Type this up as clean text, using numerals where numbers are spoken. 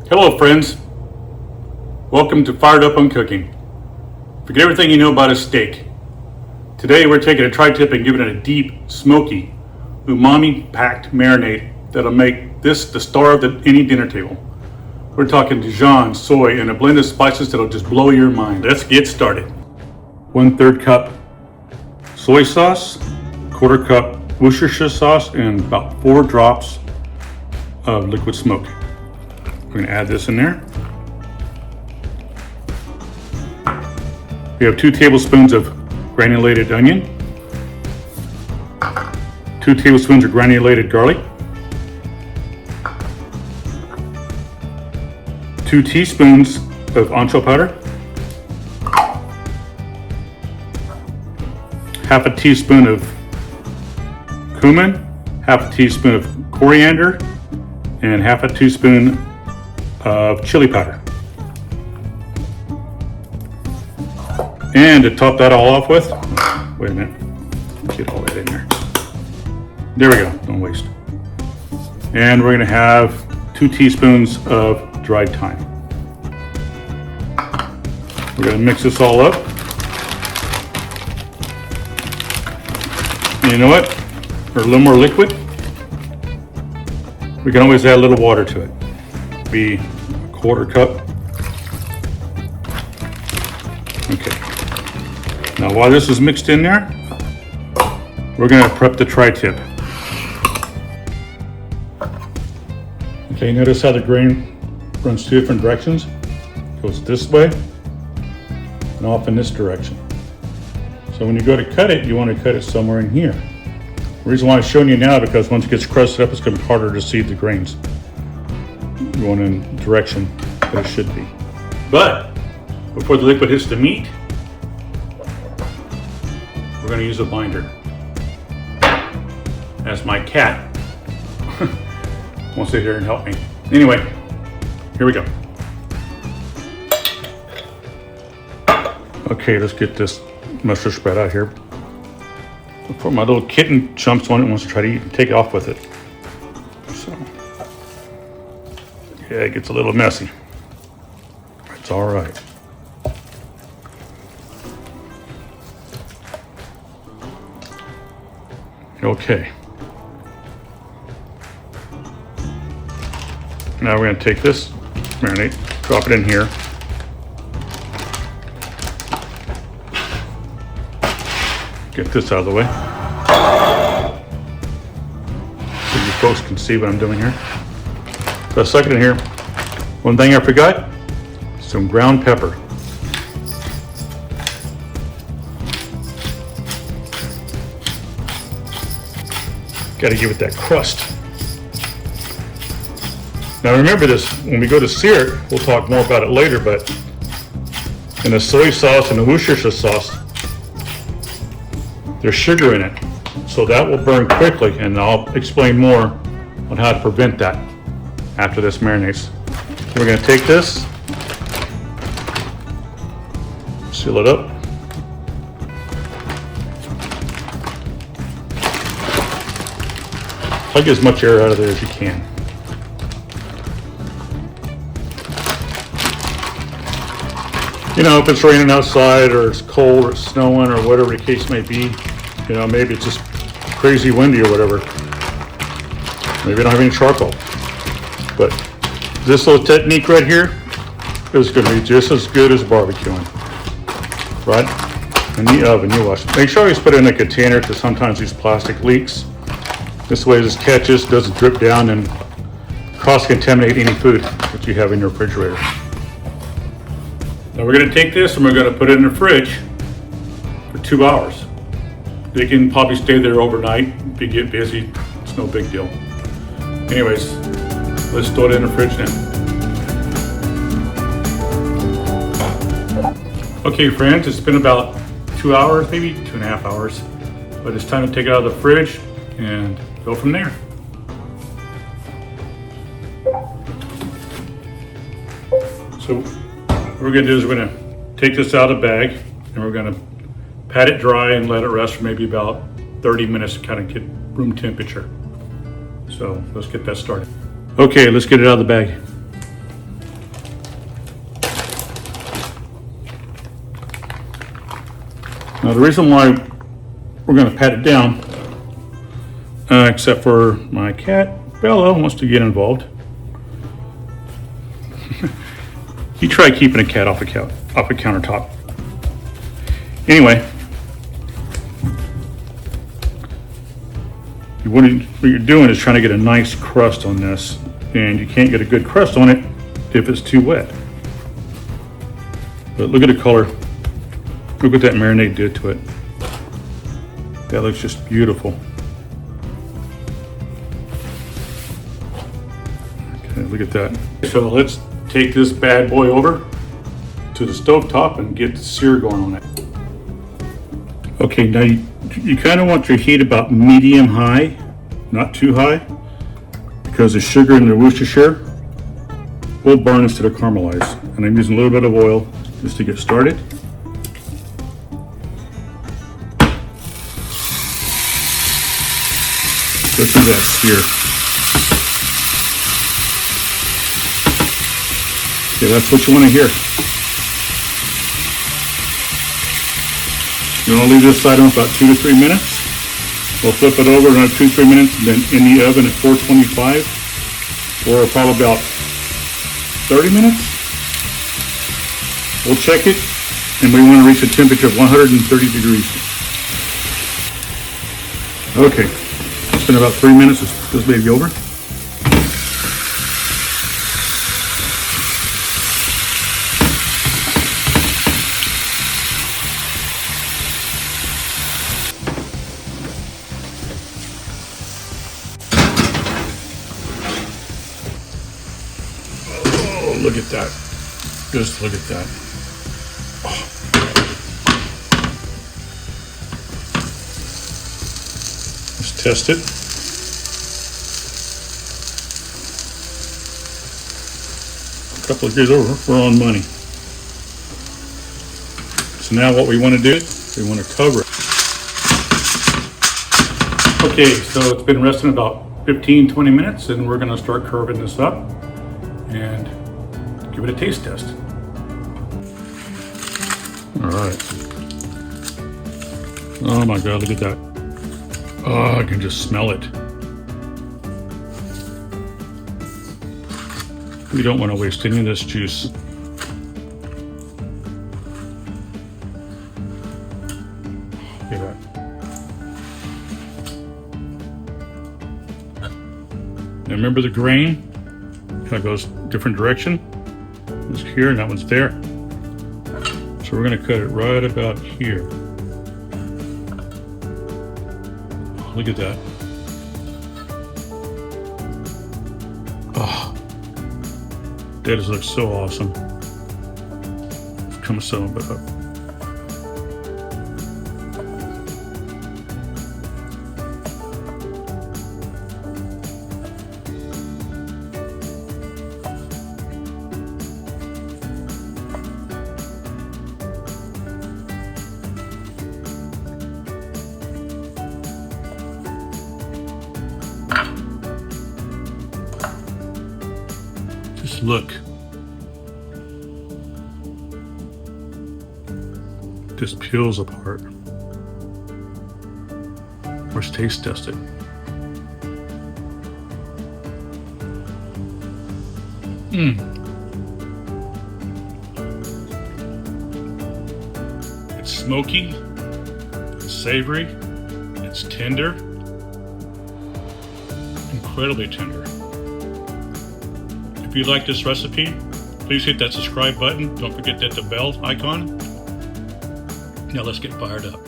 Hello friends, welcome to Fired Up on Cooking. Forget everything you know about a steak. Today we're taking a tri-tip and giving it a deep, smoky, umami-packed marinade that'll make this the star of any dinner table. We're talking Dijon, soy, and a blend of spices that'll just blow your mind. Let's get started. 1/3 cup soy sauce, 1/4 cup Worcestershire sauce, and about 4 drops of liquid smoke. We're going to add this in there. We have 2 tablespoons of granulated onion, 2 tablespoons of granulated garlic, 2 teaspoons of ancho powder, half a teaspoon of cumin, half a teaspoon of coriander, and half a teaspoon of chili powder. And to top that all off with, wait a minute, get all that in there. There we go, don't waste. And we're gonna have 2 teaspoons of dried thyme. We're gonna mix this all up. And you know what? For a little more liquid, we can always add a little water to it. Be 1/4 cup. Okay. Now while this is mixed in there, we're gonna prep the tri-tip. Okay, notice how the grain runs 2 different directions. It goes this way and off in this direction. So when you go to cut it, you want to cut it somewhere in here. The reason why I'm showing you now, because once it gets crusted up, it's going to be harder to see the grains going in the direction that it should be. But before the liquid hits the meat, we're going to use a binder. As my cat won't sit here and help me. Anyway, here we go. Okay, let's get this mustard spread out here. Before my little kitten jumps on it and wants to try to eat and take off with it. So, yeah, it gets a little messy. It's all right. Okay. Now we're going to take this marinade, drop it in here. Get this out of the way so you folks can see what I'm doing here. So I stuck it in here. One thing I forgot, some ground pepper. Got to give it that crust. Now remember this, when we go to sear it, we'll talk more about it later, but in the soy sauce and the Worcestershire sauce, there's sugar in it, so that will burn quickly, and I'll explain more on how to prevent that after this marinates. So we're going to take this, seal it up, try to get as much air out of there as you can. You know, if it's raining outside or it's cold or it's snowing or whatever the case may be, you know, maybe it's just crazy windy or whatever. Maybe I don't have any charcoal. But this little technique right here is going to be just as good as barbecuing. Right? In the oven, you watch. Make sure you put it in a container because sometimes these plastic leaks. This way this catches, doesn't drip down and cross-contaminate any food that you have in your refrigerator. Now we're going to take this and we're going to put it in the fridge for 2 hours. They can probably stay there overnight if you get busy. It's no big deal. Anyways, let's throw it in the fridge now. Okay friends, it's been about 2 hours, maybe 2.5 hours. But it's time to take it out of the fridge and go from there. So what we're going to do is we're going to take this out of the bag and we're going to pat it dry and let it rest for maybe about 30 minutes to kind of get room temperature. So let's get that started. Okay, let's get it out of the bag. Now the reason why we're going to pat it down, except for my cat, Bella, wants to get involved. You try keeping a cat off a countertop. Anyway, what you're doing is trying to get a nice crust on this, and you can't get a good crust on it if it's too wet. But look at the color. Look what that marinade did to it. That looks just beautiful. Okay, look at that. So let's take this bad boy over to the stovetop and get the sear going on it. Okay, now you kind of want your heat about medium high, not too high, because the sugar in the Worcestershire will burn instead of caramelize. And I'm using a little bit of oil just to get started. Listen to that sear. Okay, that's what you want to hear. You want to leave this side on about 2 to 3 minutes. We'll flip it over another 2 to 3 minutes, and then in the oven at 425 for probably about 30 minutes. We'll check it, and we want to reach a temperature of 130 degrees. Okay. It's been about 3 minutes. This baby over. Oh, look at that. Just look at that. Oh. Let's test it. A couple of degrees over, we're on money. So now what we want to do, we want to cover it. Okay, so it's been resting about 15-20 minutes, and we're going to start curving this up and give it a taste test. All right. Oh my God, look at that. Oh, I can just smell it. We don't want to waste any of this juice. Look at that. Now remember the grain? Kind of goes different direction. It's here and that one's there. So we're going to cut it right about here. Look at that. Oh, that just looks so awesome. Come some of it up. Just look. Just peels apart. Let's taste test it. It's smoky, it's savory, it's tender, incredibly tender. If you like this recipe, please hit that subscribe button. Don't forget that the bell icon. Now let's get fired up.